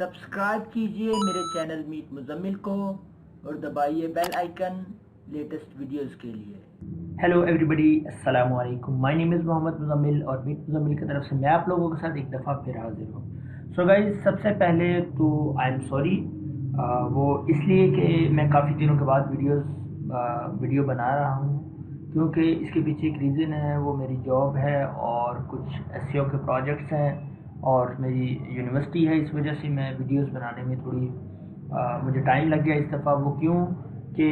Subscribe कीजिए मेरे channel meet Muzammil को और दबाइए बेल आइकन लेटेस्ट वीडियोस के लिए। हेलो एवरीबडी, अस्सलाम वालेकुम। My name is Mohammed Muzammil और मीट मुजम्मिल की तरफ से मैं आप लोगों के साथ एक दफ़ा फिर हाजिर हूँ। सो गाइज, सबसे पहले तो आई एम सॉरी, वो इसलिए कि मैं काफ़ी दिनों के बाद वीडियो बना रहा हूँ, क्योंकि इसके पीछे एक रीज़न है। वो मेरी जॉब है और कुछ एसईओ के प्रोजेक्ट्स हैं और मेरी यूनिवर्सिटी है। इस वजह से मैं वीडियोस बनाने में थोड़ी मुझे टाइम लग गया इस दफ़ा। वो क्यों कि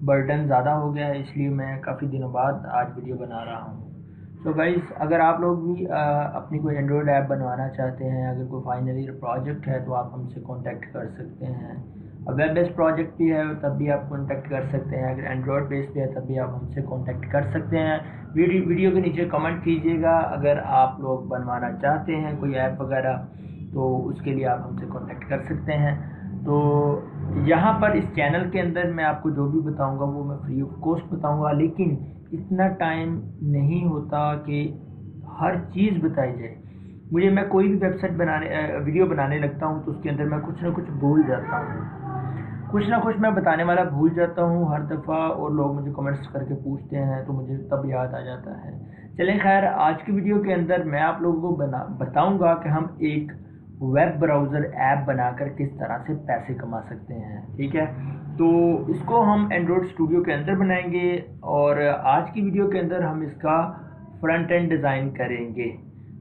बर्डन ज़्यादा हो गया है, इसलिए मैं काफ़ी दिनों बाद आज वीडियो बना रहा हूँ। तो गाइस, अगर आप लोग भी अपनी कोई एंड्रॉयड ऐप बनवाना चाहते हैं, अगर कोई फाइनल ईयर प्रोजेक्ट है तो आप हमसे कांटेक्ट कर सकते हैं। वेब बेस्ड प्रोजेक्ट भी है तब भी आप कांटेक्ट कर सकते हैं। अगर एंड्रॉयड बेस्ड भी है तब भी आप हमसे कांटेक्ट कर सकते हैं। वीडियो के नीचे कमेंट कीजिएगा अगर आप लोग बनवाना चाहते हैं कोई ऐप वगैरह, तो उसके लिए आप हमसे कांटेक्ट कर सकते हैं। तो यहाँ पर इस चैनल के अंदर मैं आपको जो भी बताऊँगा वो मैं फ्री ऑफ कॉस्ट बताऊँगा, लेकिन इतना टाइम नहीं होता कि हर चीज़ बताई जाए। मैं कोई भी वेबसाइट वीडियो बनाने लगता हूँ तो उसके अंदर मैं कुछ ना कुछ भूल जाता हूँ, कुछ ना कुछ मैं बताने वाला भूल जाता हूँ हर दफ़ा, और लोग मुझे कमेंट्स करके पूछते हैं तो मुझे तब याद आ जाता है। चलें खैर, आज की वीडियो के अंदर मैं आप लोगों को बताऊँगा कि हम एक वेब ब्राउज़र ऐप बनाकर किस तरह से पैसे कमा सकते हैं। ठीक है, तो इसको हम एंड्रॉयड स्टूडियो के अंदर बनाएंगे और आज की वीडियो के अंदर हम इसका फ्रंट एंड डिज़ाइन करेंगे।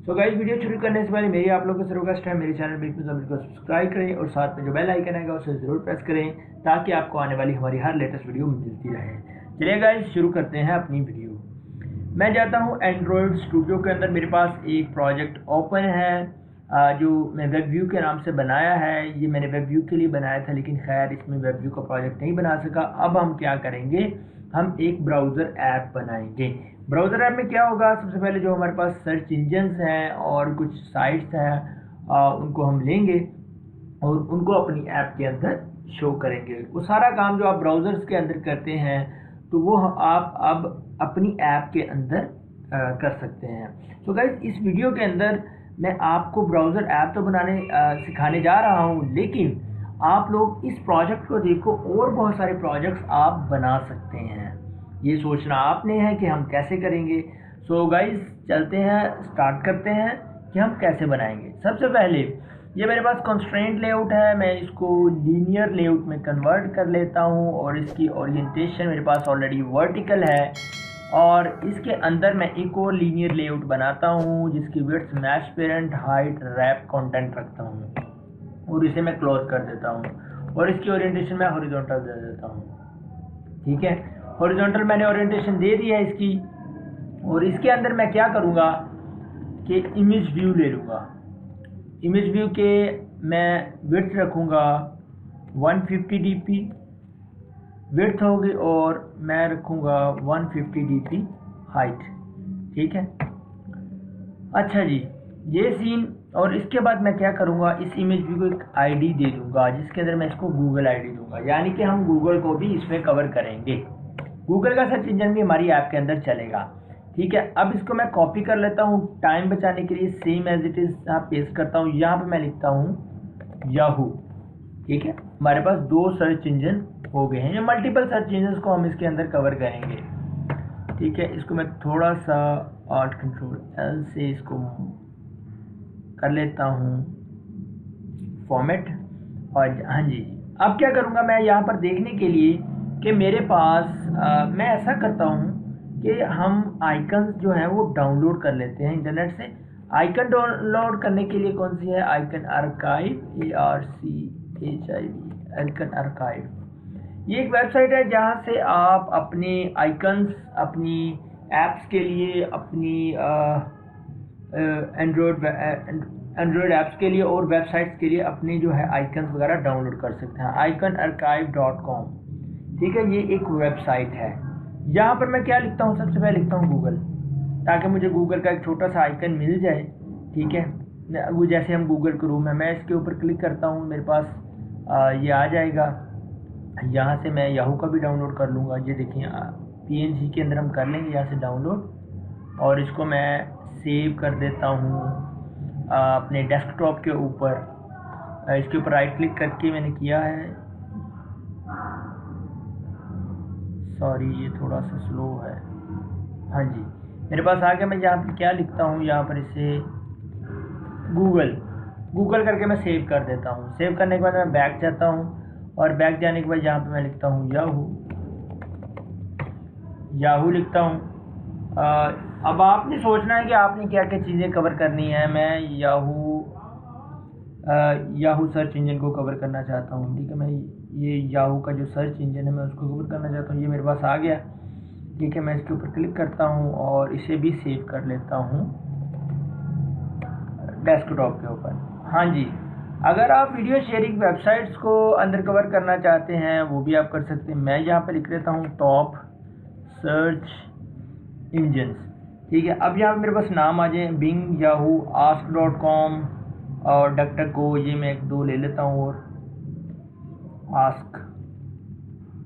सो गाइस, वीडियो शुरू करने से पहले मेरी आप लोगों से रिक्वेस्ट है, मेरे चैनल मीट मुजम्मिल को सब्सक्राइब करें और साथ में जो बेल आइकन आएगा उसे ज़रूर प्रेस करें ताकि आपको आने वाली हमारी हर लेटेस्ट वीडियो मिलती रहे। चलिए गाइस, शुरू करते हैं अपनी वीडियो। मैं जाता हूँ एंड्रॉयड स्टूडियो के अंदर। मेरे पास एक प्रोजेक्ट ओपन है जो मैं वेब व्यू के नाम से बनाया है। ये मैंने वेब व्यू के लिए बनाया था, लेकिन खैर इसमें वेब व्यू का प्रोजेक्ट नहीं बना सका। अब हम क्या करेंगे, हम एक ब्राउज़र ऐप बनाएंगे। ब्राउज़र ऐप में क्या होगा, सबसे पहले जो हमारे पास सर्च इंजन्स हैं और कुछ साइट्स हैं उनको हम लेंगे और उनको अपनी ऐप के अंदर शो करेंगे। वो सारा काम जो आप ब्राउज़र्स के अंदर करते हैं तो वो आप अब अपनी ऐप के अंदर कर सकते हैं। तो गाइस, इस वीडियो के अंदर मैं आपको ब्राउज़र ऐप तो बनाने सिखाने जा रहा हूँ, लेकिन आप लोग इस प्रोजेक्ट को देखो और बहुत सारे प्रोजेक्ट्स आप बना सकते हैं। ये सोचना आपने है कि हम कैसे करेंगे। सो गाइस, चलते हैं, स्टार्ट करते हैं कि हम कैसे बनाएंगे। सबसे पहले ये मेरे पास कंस्ट्रेंट लेआउट है, मैं इसको लीनियर लेआउट में कन्वर्ट कर लेता हूँ और इसकी ओरिएंटेशन मेरे पास ऑलरेडी वर्टिकल है। और इसके अंदर मैं एक और लीनियर लेआउट बनाता हूँ जिसकी width, match parent, height, wrap content रखता हूँ और इसे मैं क्लोज कर देता हूँ और इसकी ओरिएंटेशन मैं हॉरिजॉन्टल दे देता हूँ। ठीक है, हॉरिजॉन्टल मैंने ओरिएंटेशन दे दी है इसकी। और इसके अंदर मैं क्या करूँगा कि इमेज व्यू ले लूँगा। इमेज व्यू के मैं विड्थ रखूँगा 150 dp विड्थ होगी और मैं रखूँगा 150 dp हाइट। ठीक है, अच्छा जी, ये सीन। और इसके बाद मैं क्या करूँगा, इस इमेज व्यू को एक आईडी दे दूँगा जिसके अंदर मैं इसको गूगल आईडी दूँगा, यानी कि हम गूगल को भी इसमें कवर करेंगे। गूगल का सर्च इंजन भी हमारी ऐप के अंदर चलेगा। ठीक है, अब इसको मैं कॉपी कर लेता हूँ टाइम बचाने के लिए, सेम एज इट इज़ यहाँ पेस्ट करता हूँ। यहाँ पे मैं लिखता हूँ याहू। ठीक है, हमारे पास 2 सर्च इंजन हो गए हैं। ये मल्टीपल सर्च इंजन को हम इसके अंदर कवर करेंगे। ठीक है, इसको मैं थोड़ा सा Alt Control L से इसको कर लेता हूँ फॉर्मेट। और हाँ जी, अब क्या करूँगा मैं यहाँ पर देखने के लिए कि मेरे पास मैं ऐसा करता हूँ कि हम आइकन्स जो हैं वो डाउनलोड कर लेते हैं इंटरनेट से। आइकन डाउनलोड करने के लिए कौन सी है, icon archive, ARCHIV, icon archive. ये एक वेबसाइट है जहाँ से आप अपने आइकन्स, अपनी ऐप्स के लिए, अपनी एंड्रॉयड ऐप्स के लिए और वेबसाइट्स के लिए अपने जो है आइकन्स वगैरह डाउनलोड कर सकते हैं। iconarchive.com। ठीक है, ये एक वेबसाइट है। यहाँ पर मैं क्या लिखता हूँ, सबसे पहले लिखता हूँ गूगल, ताकि मुझे गूगल का एक छोटा सा आइकन मिल जाए। ठीक है, वो जैसे हम गूगल क्रोम है, मैं इसके ऊपर क्लिक करता हूँ, मेरे पास ये आ जाएगा। यहाँ से मैं याहू का भी डाउनलोड कर लूँगा। ये देखिए, PNG के अंदर हम कर लेंगे यहाँ से डाउनलोड और इसको मैं सेव कर देता हूँ अपने डेस्कटॉप के ऊपर। इसके ऊपर राइट क्लिक करके मैंने किया है। सॉरी ये थोड़ा सा स्लो है। हाँ जी, मेरे पास आ गया। मैं यहाँ पर क्या लिखता हूँ, यहाँ पर इसे गूगल करके मैं सेव कर देता हूँ। सेव करने के बाद मैं बैक जाता हूँ और बैक जाने के बाद यहाँ पे मैं लिखता हूँ याहू लिखता हूँ। अब आपने सोचना है कि आपने क्या क्या चीज़ें कवर करनी है। मैं याहू सर्च इंजन को कवर करना चाहता हूँ। ठीक है, मैं ये याहू का जो सर्च इंजन है मैं उसको कवर करना चाहता हूँ। ये मेरे पास आ गया। ठीक है, मैं इसके ऊपर क्लिक करता हूँ और इसे भी सेव कर लेता हूँ डेस्कटॉप के ऊपर। हाँ जी, अगर आप वीडियो शेयरिंग वेबसाइट्स को अंदर कवर करना चाहते हैं वो भी आप कर सकते हैं। मैं यहाँ पर लिख लेता हूँ टॉप सर्च इंजन्स। ठीक है, अब यहाँ पर मेरे पास नाम आ जाए, बिंग, याहू, ask.com और डकडकगो। ये मैं एक दो ले लेता हूँ और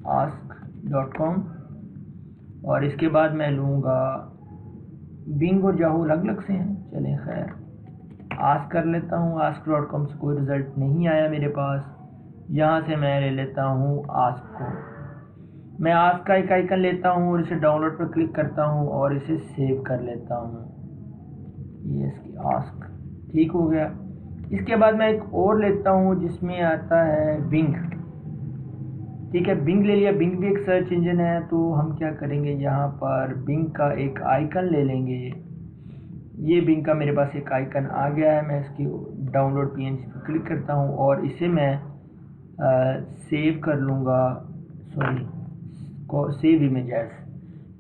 ask.com और इसके बाद मैं लूँगा बिंग और याहू अलग अलग से हैं, चलें खैर आस्क कर लेता हूँ। ask.com से कोई रिज़ल्ट नहीं आया मेरे पास। यहाँ से मैं ले लेता हूँ आस्क को। मैं आस्क का एक आइकन लेता हूँ और इसे डाउनलोड पर क्लिक करता हूँ और इसे सेव कर लेता हूँ। ये इसकी आस्क ठीक हो गया। इसके बाद मैं एक और लेता हूँ जिसमें आता है बिंग। ठीक है, बिंग ले लिया। बिंग भी एक सर्च इंजन है, तो हम क्या करेंगे, यहाँ पर बिंग का एक आइकन ले लेंगे। ये बिंग का मेरे पास एक आइकन आ गया है। मैं इसकी डाउनलोड PNG पर क्लिक करता हूँ और इसे मैं सेव कर लूँगा। सेव इमेज एज,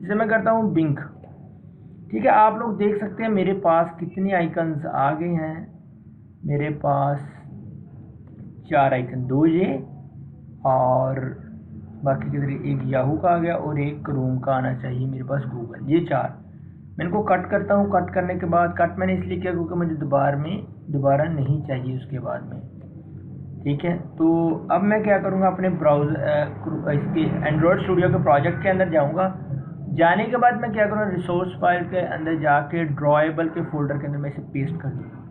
इसे मैं करता हूँ बिंग। ठीक है, आप लोग देख सकते हैं मेरे पास कितने आइकन्स आ गए हैं। मेरे पास 4 आइकन, 2 ये और बाकी के तरीके एक याहू का आ गया और एक क्रोम का आना चाहिए मेरे पास गूगल। ये 4 मैं इनको कट करता हूँ। कट करने के बाद, कट मैंने इसलिए किया क्योंकि मुझे दोबारा नहीं चाहिए उसके बाद में। ठीक है, तो अब मैं क्या करूँगा, अपने ब्राउज़र इसके एंड्रॉयड स्टूडियो के प्रोजेक्ट के अंदर जाऊँगा। जाने के बाद मैं क्या करूँगा, रिसोर्स फाइल के अंदर जाके ड्रॉएबल के फोल्डर के अंदर मैं इसे पेस्ट कर दूँगा।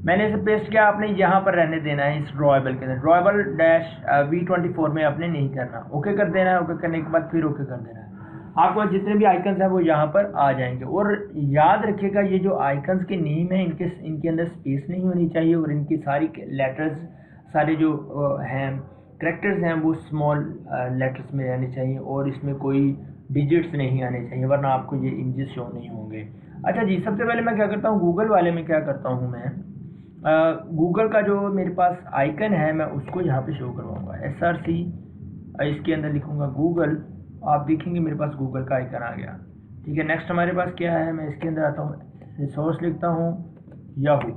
मैंने इसे पेस्ट किया, आपने यहाँ पर रहने देना है इस ड्रॉएबल के अंदर। ड्रॉएबल -v24 में आपने नहीं करना। ओके कर देना है। ओके करने के बाद फिर ओके कर देना है। आपको जितने भी आइकन्स हैं वो यहाँ पर आ जाएंगे। और याद रखिएगा ये जो आइकन्स के नेम है इनके अंदर स्पेस नहीं होनी चाहिए और इनकी सारी लेटर्स, सारे जो हैं करैक्टर्स हैं वो स्मॉल लेटर्स में रहने चाहिए और इसमें कोई डिजिट्स नहीं आने चाहिए, वरना आपको ये इमेजेस शो नहीं होंगे। अच्छा जी, सबसे पहले मैं क्या करता हूँ, गूगल वाले में क्या करता हूँ मैं, गूगल का जो मेरे पास आइकन है मैं उसको यहाँ पे शो करवाऊँगा। SRC इसके अंदर लिखूँगा गूगल। आप देखेंगे मेरे पास गूगल का आइकन आ गया। ठीक है, नेक्स्ट हमारे पास क्या है, मैं इसके अंदर आता हूँ, रिसोर्स लिखता हूँ याहू।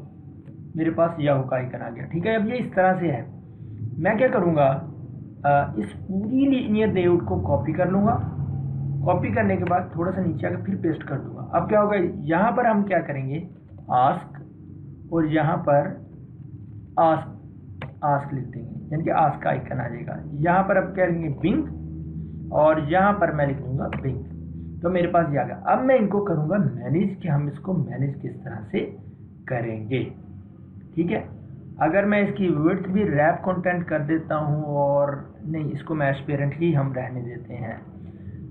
मेरे पास याहू का आइकन आ गया। ठीक है, अब ये इस तरह से है। मैं क्या करूँगा, इस पूरी लीनियर लेआउट को कॉपी कर लूँगा। कॉपी करने के बाद थोड़ा सा नीचे आकर फिर पेस्ट कर दूँगा। अब क्या होगा, यहाँ पर हम क्या करेंगे, आस्क और यहाँ पर आस्क लिख देंगे, यानी कि आस्क का आइकन आ जाएगा। यहाँ पर अब क्या लिखेंगे, बिंग और यहाँ पर मैं लिख दूँगा बिंग। तो मेरे पास ये आ गया। अब मैं इनको करूँगा मैनेज, कि हम इसको मैनेज किस तरह से करेंगे। ठीक है, अगर मैं इसकी विड्थ भी रैप कंटेंट कर देता हूँ, और नहीं, इसको मैच पेरेंट ही हम रहने देते हैं।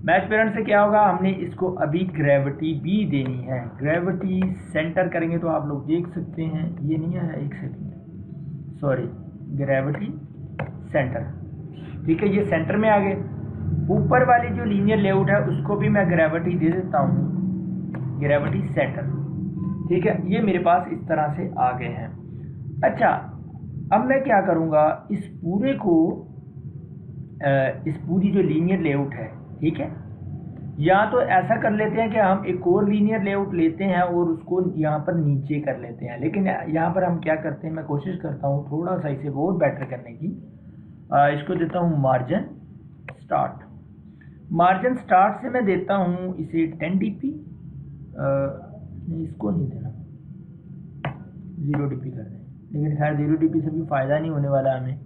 मैच पेरेंट से क्या होगा, हमने इसको अभी ग्रेविटी भी देनी है। ग्रेविटी सेंटर करेंगे तो आप लोग देख सकते हैं, ये नहीं आया, एक सेकंड, सॉरी, ग्रेविटी सेंटर। ठीक है, ये सेंटर में आ गए। ऊपर वाली जो लीनियर लेआउट है उसको भी मैं ग्रेविटी दे देता हूँ, ग्रेविटी सेंटर। ठीक है, ये मेरे पास इस तरह से आ गए हैं। अच्छा, अब मैं क्या करूँगा, इस पूरे को इस पूरी जो लीनियर लेआउट है, ठीक है, या तो ऐसा कर लेते हैं कि हम एक और लीनियर लेआउट लेते हैं और उसको यहाँ पर नीचे कर लेते हैं। लेकिन यहाँ पर हम क्या करते हैं, मैं कोशिश करता हूँ थोड़ा सा इसे और बेटर करने की। इसको देता हूँ मार्जिन स्टार्ट। मार्जिन स्टार्ट से मैं देता हूँ इसे 10 dp, इसको नहीं देना, 0 dp कर दें। लेकिन खैर 0 dp से भी फ़ायदा नहीं होने वाला हमें।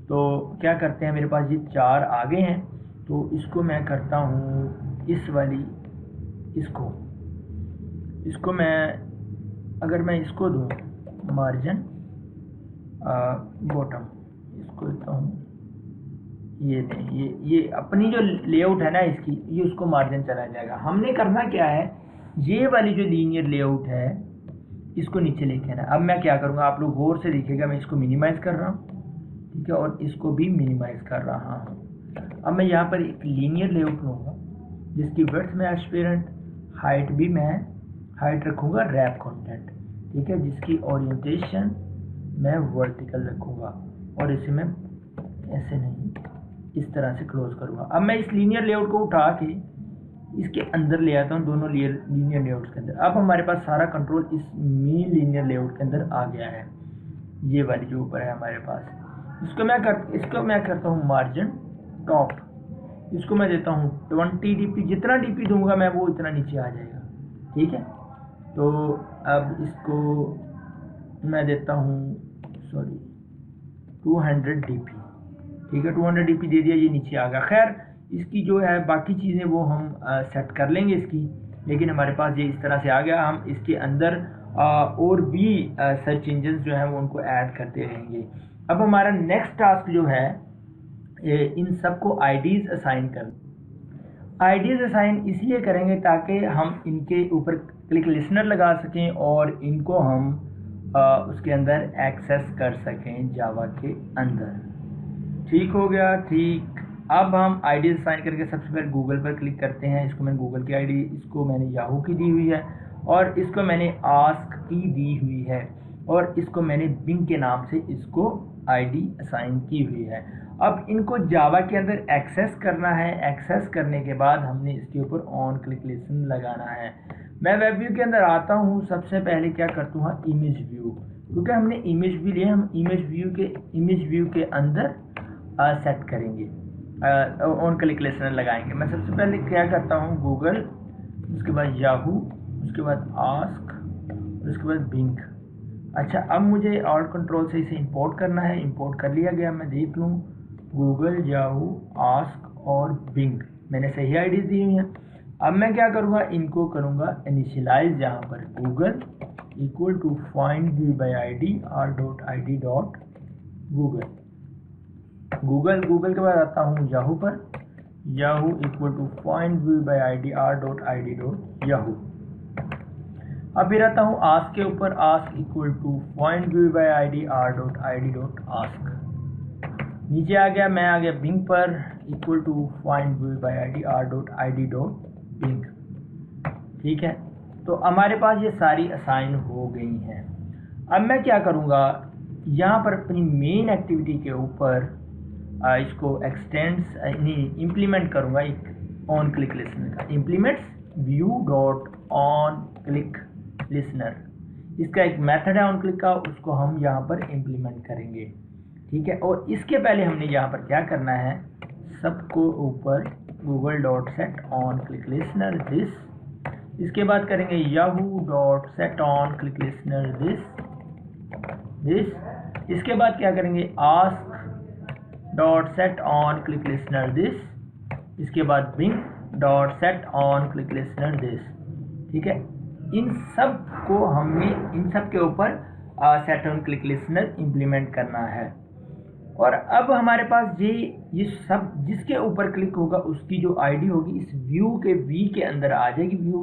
तो क्या करते हैं, मेरे पास ये 4 आगे हैं, तो इसको मैं करता हूँ इस वाली, इसको मैं, अगर मैं इसको दूँ मार्जिन बॉटम, इसको देता हूँ, ये नहीं, ये अपनी जो लेआउट है ना इसकी, ये उसको मार्जिन चला जाएगा। हमने करना क्या है, ये वाली जो लीनियर लेआउट है इसको नीचे लेके आना। अब मैं क्या करूँगा, आप लोग गौर से देखिएगा, मैं इसको मिनिमाइज़ कर रहा हूँ, ठीक है, और इसको भी मिनिमाइज़ कर रहा हूँ। अब मैं यहाँ पर एक लीनियर लेआउट लूँगा जिसकी विड्थ में एस्पिरेंट, हाइट भी मैं हाइट रखूँगा रैप कंटेंट, ठीक है, जिसकी ओरिएंटेशन मैं वर्टिकल रखूँगा और इसे मैं ऐसे नहीं, इस तरह से क्लोज करूँगा। अब मैं इस लीनियर लेआउट को उठा के इसके अंदर ले आता हूँ, दोनों लीनियर लेआउट्स के अंदर। अब हमारे पास सारा कंट्रोल इस मेन लीनियर लेआउट के अंदर आ गया है, ये वाली जो ऊपर है हमारे पास। इसको मैं करता हूँ मार्जिन टॉप, इसको मैं देता हूँ 20 dp। जितना dp दूंगा मैं वो इतना नीचे आ जाएगा, ठीक है। तो अब इसको मैं देता हूँ 200 dp, ठीक है, 200 dp दे दिया, ये नीचे आ गया। खैर इसकी जो है बाकी चीज़ें वो हम सेट कर लेंगे इसकी, लेकिन हमारे पास ये इस तरह से आ गया। हम इसके अंदर और भी सर्च इंजन जो हैं वो उनको ऐड करते रहेंगे। अब हमारा नेक्स्ट टास्क जो है इन सबको आईडीज़ असाइन कर। आईडीज़ असाइन इसलिए करेंगे ताकि हम इनके ऊपर क्लिक लिसनर लगा सकें और इनको हम उसके अंदर एक्सेस कर सकें जावा के अंदर। ठीक हो गया, ठीक। अब हम आईडी असाइन करके सबसे पहले गूगल पर क्लिक करते हैं। इसको मैंने गूगल की आईडी, इसको मैंने याहू की दी हुई है और इसको मैंने आस्क की दी हुई है और इसको मैंने बिंग के नाम से इसको आईडी असाइन की हुई है। अब इनको जावा के अंदर एक्सेस करना है। एक्सेस करने के बाद हमने इसके ऊपर ऑन क्लिक लिसन लगाना है। मैं वेब व्यू के अंदर आता हूँ, सबसे पहले क्या करता हूँ, इमेज व्यू, क्योंकि हमने इमेज भी लिया, हम इमेज व्यू के अंदर सेट करेंगे, ऑन क्लिक लिसनर लगाएंगे। मैं सबसे पहले क्या करता हूँ, गूगल, उसके बाद याहू, उसके बाद आस्क, उसके बाद बिंग। अच्छा, अब मुझे ऑल्ट कंट्रोल से इसे इंपोर्ट करना है। इंपोर्ट कर लिया गया, मैं देख लूँ, गूगल, याहू, आस्क और बिंग, मैंने सही आईडीज़ दी हुई हैं। अब मैं क्या करूँगा, इनको करूँगा इनिशियलाइज। यहाँ पर Google equal to find view by ID r.id.google। Google के बाद आता हूँ याहू पर, Yahoo equal to find view by ID r.id.yahoo। अब फिर आता हूँ आस्क के ऊपर, Ask equal to find view by ID r.id.ask। नीचे आ गया, मैं आ गया बिंग पर, equal to find view by ID r.id.bing। ठीक है, तो हमारे पास ये सारी असाइन हो गई हैं। अब मैं क्या करूँगा, यहाँ पर अपनी मेन एक्टिविटी के ऊपर इसको एक्सटेंड्स इम्प्लीमेंट करूँगा एक ऑन क्लिक लिसनर का। Implements view dot on click listener, इसका एक मेथड है ऑन क्लिक का, उसको हम यहाँ पर इम्प्लीमेंट करेंगे। ठीक है, और इसके पहले हमने यहाँ पर क्या करना है, सबको ऊपर Google dot set on click listener this, इसके बाद करेंगे Yahoo dot set on click listener this, इसके बाद क्या करेंगे, Ask dot set on click listener this, इसके बाद Bing dot set on click listener this. ठीक है, इन सब को हमने इन सब के ऊपर set on click listener implement करना है। और अब हमारे पास ये सब जिसके ऊपर क्लिक होगा उसकी जो आईडी होगी इस व्यू के वी के अंदर आ जाएगी, व्यू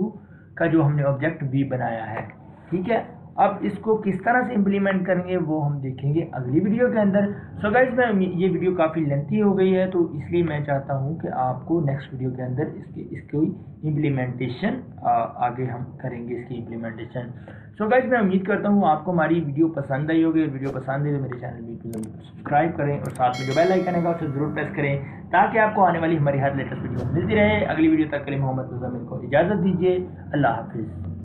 का जो हमने ऑब्जेक्ट वी बनाया है। ठीक है, अब इसको किस तरह से इम्प्लीमेंट करेंगे वो हम देखेंगे अगली वीडियो के अंदर। सो गाइस, मैं ये वीडियो काफ़ी लेंथी हो गई है, तो इसलिए मैं चाहता हूँ कि आपको नेक्स्ट वीडियो के अंदर इसकी इम्प्लीमेंटेशन आगे हम करेंगे, इसकी इम्प्लीमेंटेशन। सो गाइस, मैं उम्मीद करता हूँ आपको हमारी वीडियो पसंद आई होगी। वीडियो पसंद है तो मेरे चैनल मीट मुज़म्मिल को सब्सक्राइब करें और साथ में जो बेल आइकन है उसे ज़रूर प्रेस करें ताकि आपको आने वाली हमारी हर लेटेस्ट वीडियो मिलती रहे। अगली वीडियो तक के लिए मोहम्मद मुज़म्मिल को इजाज़त दीजिए। अल्लाह हाफिज़।